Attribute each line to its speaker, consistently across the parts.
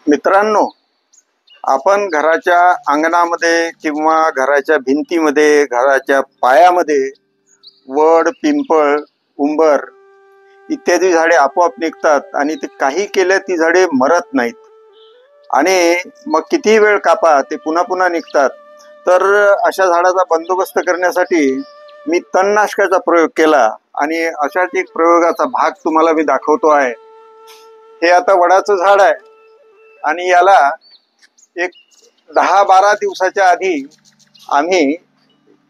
Speaker 1: मित्रांनो, आपण घराच्या अंगणामध्ये किंवा घराच्या भिंतीमध्ये, घराच्या पायामध्ये वड, पिंपळ, उंबर इत्यादी झाडे आपोआप निघतात आणि ते काही केल्या ती झाडे मरत नाहीत आणि मग किती वेळ कापा ते पुन्हा पुन्हा निघतात. तर अशा झाडाचा बंदोबस्त करण्यासाठी मी तणनाशकाचा प्रयोग केला आणि अशाच एक प्रयोगाचा भाग तुम्हाला मी दाखवतो आहे. हे आता वडाचं झाड आहे आणि याला एक 10-12 दिवसाच्या आधी आम्ही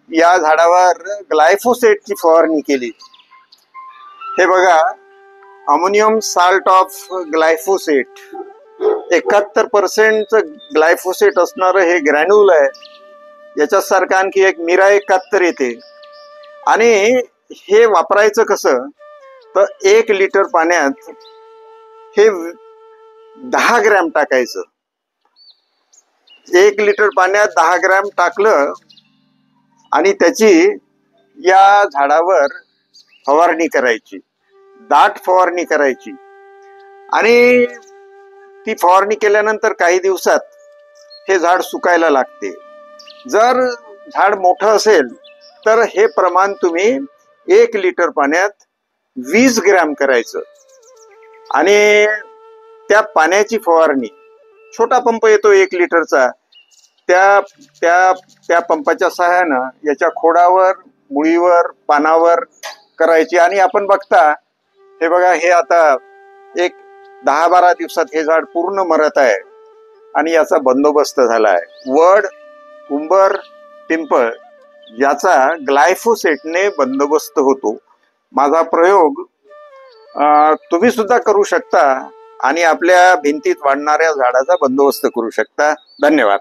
Speaker 1: या झाडावर ग्लायफोसेटची फवारणी केली. हे बघा, ammonium salt of glyphosate 71% glyphosate असणारं हे ग्रॅन्युल आहे. याच्यासारखं आणखी एक मिरा 71 येते. आणि हे वापरायचं कसं तर 1 लिटर पाण्यात हे 10 ग्रॅम टाकायचं. 1 लिटर पाण्यात 10 ग्रॅम टाकलं आणि त्याची या झाडावर फवारणी करायची, दाट फवारणी करायची. आणि ती फवारणी केल्यानंतर काही दिवसात हे झाड सुकायला लागते. जर झाड मोठं असेल तर हे प्रमाण तुम्ही 1 लिटर पाण्यात 20 ग्रॅम करायचं. आणि त्या पाण्याची फवारणी, छोटा पंप येतो 1 लिटरचा, त्या त्या त्या पंपाच्या सहाय्यानं याच्या खोडावर, मुळीवर, पानावर करायची. आणि आपण बघता, हे बघा, हे आता एक 10-12 दिवसात हे झाड पूर्ण मरत आहे आणि याचा बंदोबस्त झाला आहे. वड, उंबर, पिंपळ याचा ग्लायफोसेटने बंदोबस्त होतो. माझा प्रयोग तुम्ही सुद्धा करू शकता आणि आपल्या भिंतीत वाढणाऱ्या झाडाचा बंदोबस्त करू शकता. धन्यवाद.